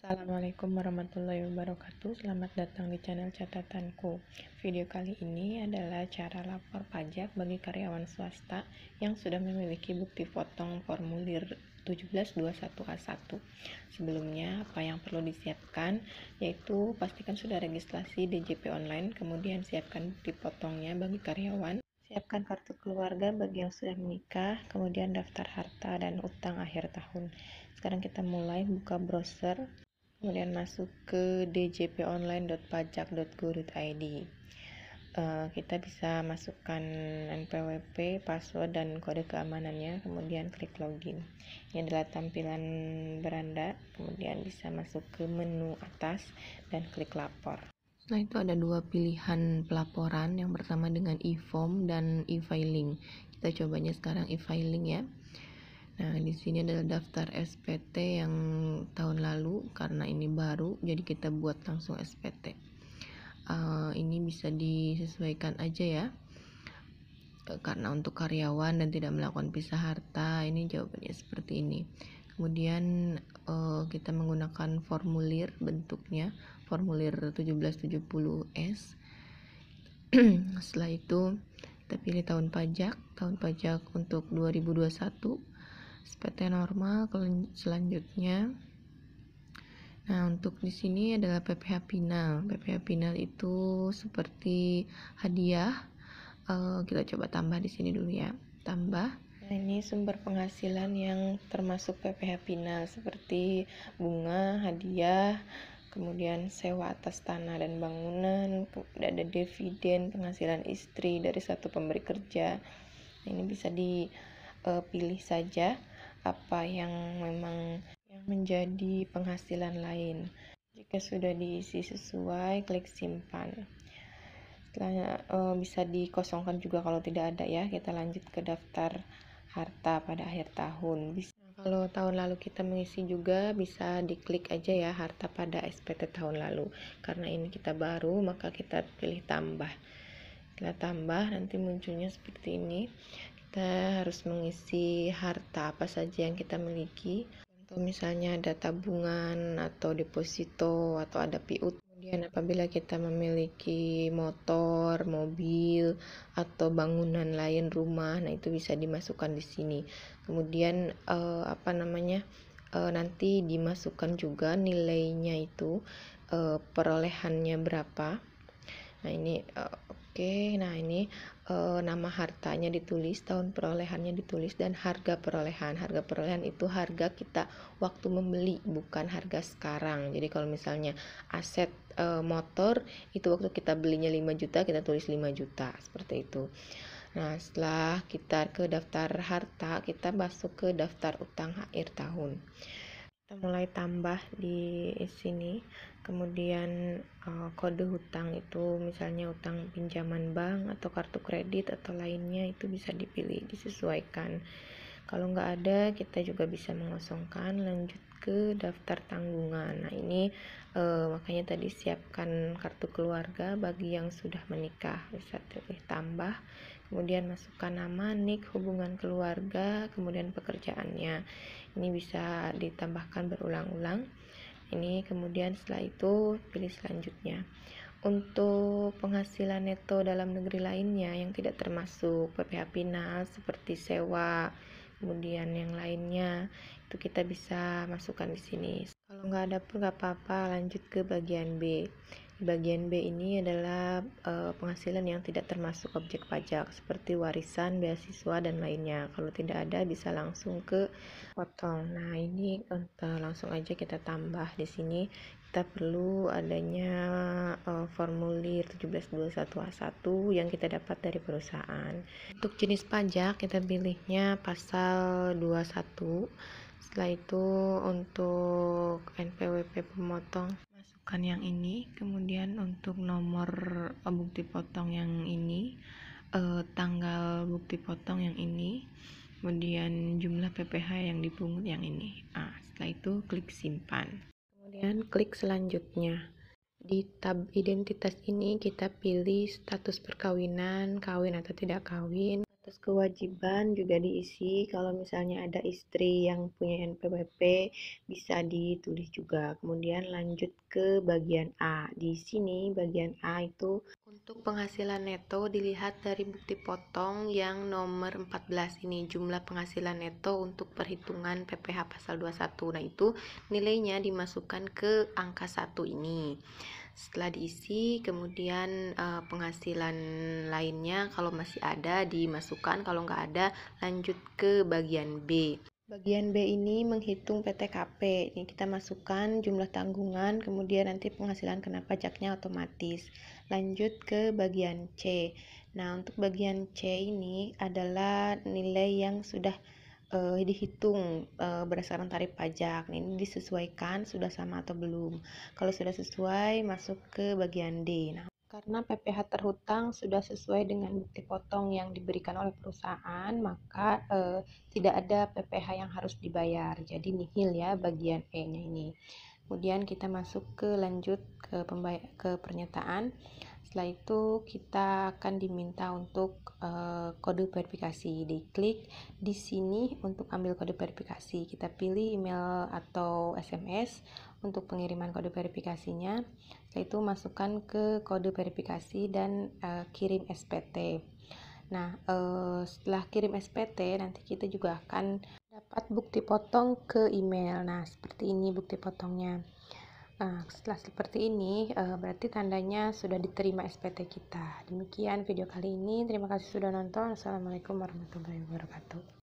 Assalamualaikum warahmatullahi wabarakatuh. Selamat datang di channel catatanku. Video kali ini adalah cara lapor pajak bagi karyawan swasta yang sudah memiliki bukti potong formulir 1721A1. Sebelumnya, apa yang perlu disiapkan yaitu pastikan sudah registrasi DJP online, kemudian siapkan bukti potongnya bagi karyawan. Siapkan kartu keluarga bagi yang sudah menikah, kemudian daftar harta dan utang akhir tahun. Sekarang kita mulai buka browser, kemudian masuk ke djponline.pajak.go.id. Kita bisa masukkan NPWP, password, dan kode keamanannya, kemudian klik login. Ini adalah tampilan beranda, kemudian bisa masuk ke menu atas dan klik lapor. Setelah itu ada dua pilihan pelaporan, yang pertama dengan e-form dan e-filing. Kita cobanya sekarang e-filing ya. Nah, di sini adalah daftar SPT yang tahun lalu, karena ini baru, jadi kita buat langsung SPT. Ini bisa disesuaikan aja ya, karena untuk karyawan dan tidak melakukan pisah harta, ini jawabannya seperti ini. Kemudian kita menggunakan formulir, bentuknya formulir 1770S. Setelah itu kita pilih tahun pajak untuk 2021, SPT normal. Selanjutnya, nah untuk di sini adalah PPh final. PPh final itu seperti hadiah. Kita coba tambah di sini dulu ya, tambah. Nah, ini sumber penghasilan yang termasuk PPh final seperti bunga, hadiah, kemudian sewa atas tanah dan bangunan, ada dividen, penghasilan istri dari satu pemberi kerja. Nah, ini bisa dipilih saja apa yang memang menjadi penghasilan lain. Jika sudah diisi sesuai, klik simpan. Setelahnya bisa dikosongkan juga kalau tidak ada ya. Kita lanjut ke daftar harta pada akhir tahun. Kalau tahun lalu kita mengisi juga, bisa diklik aja ya harta pada SPT tahun lalu. Karena ini kita baru, maka kita pilih tambah. Kita tambah, nanti munculnya seperti ini. Kita harus mengisi harta apa saja yang kita miliki. Contoh misalnya ada tabungan atau deposito atau ada PU. Kemudian apabila kita memiliki motor, mobil, atau bangunan lain, rumah, nah itu bisa dimasukkan di sini. Kemudian nanti dimasukkan juga nilainya itu, perolehannya berapa. Nah ini nah ini nama hartanya ditulis, tahun perolehannya ditulis, dan harga perolehan. Harga perolehan itu harga kita waktu membeli, bukan harga sekarang. Jadi kalau misalnya aset motor itu waktu kita belinya 5 juta, kita tulis 5 juta, seperti itu. Nah, setelah kita ke daftar harta, kita masuk ke daftar utang akhir tahun. Kita mulai tambah di sini, kemudian kode hutang itu misalnya utang pinjaman bank atau kartu kredit atau lainnya, itu bisa dipilih, disesuaikan. Kalau nggak ada, kita juga bisa mengosongkan. Lanjut ke daftar tanggungan. Nah ini makanya tadi siapkan kartu keluarga bagi yang sudah menikah, bisa pilih tambah, kemudian masukkan nama, nik, hubungan keluarga, kemudian pekerjaannya. Ini bisa ditambahkan berulang-ulang. Ini kemudian setelah itu pilih selanjutnya. Untuk penghasilan neto dalam negeri lainnya yang tidak termasuk PPh final seperti sewa, kemudian yang lainnya, itu kita bisa masukkan di sini. Kalau nggak ada pun nggak apa-apa, lanjut ke bagian B. Di bagian B ini adalah penghasilan yang tidak termasuk objek pajak seperti warisan, beasiswa, dan lainnya. Kalau tidak ada, bisa langsung ke potong. Nah ini langsung aja kita tambah di sini. Kita perlu adanya formulir 1721A1 yang kita dapat dari perusahaan. Untuk jenis pajak kita pilihnya pasal 21. Setelah itu untuk NPWP pemotong, masukkan yang ini. Kemudian untuk nomor bukti potong yang ini, tanggal bukti potong yang ini, kemudian jumlah PPh yang dipungut yang ini. Setelah itu klik simpan. Kemudian klik selanjutnya. Di tab identitas ini kita pilih status perkawinan, kawin atau tidak kawin, Terus kewajiban juga diisi, kalau misalnya ada istri yang punya NPWP bisa ditulis juga. Kemudian lanjut ke bagian A. Di sini bagian A itu untuk penghasilan neto dilihat dari bukti potong yang nomor 14 ini, jumlah penghasilan neto untuk perhitungan PPh pasal 21. Nah, itu nilainya dimasukkan ke angka 1 ini. Setelah diisi, kemudian penghasilan lainnya kalau masih ada dimasukkan, kalau nggak ada lanjut ke bagian B. Bagian B ini menghitung PTKP. Ini kita masukkan jumlah tanggungan, kemudian nanti penghasilan kena pajaknya otomatis. Lanjut ke bagian C. Nah, untuk bagian C ini adalah nilai yang sudah dihitung berdasarkan tarif pajak. Nah, ini disesuaikan sudah sama atau belum. Kalau sudah sesuai, masuk ke bagian D. Nah, karena PPh terhutang sudah sesuai dengan bukti potong yang diberikan oleh perusahaan, maka tidak ada PPh yang harus dibayar. Jadi nihil ya bagian E-nya ini. Kemudian kita masuk ke lanjut ke pernyataan. Setelah itu kita akan diminta untuk kode verifikasi. Diklik di sini untuk ambil kode verifikasi. Kita pilih email atau SMS untuk pengiriman kode verifikasinya. Setelah itu masukkan ke kode verifikasi dan kirim SPT. Nah, setelah kirim SPT nanti kita juga akan dapat bukti potong ke email. Nah, seperti ini bukti potongnya. Nah, setelah seperti ini, berarti tandanya sudah diterima SPT kita. Demikian video kali ini. Terima kasih sudah nonton. Assalamualaikum warahmatullahi wabarakatuh.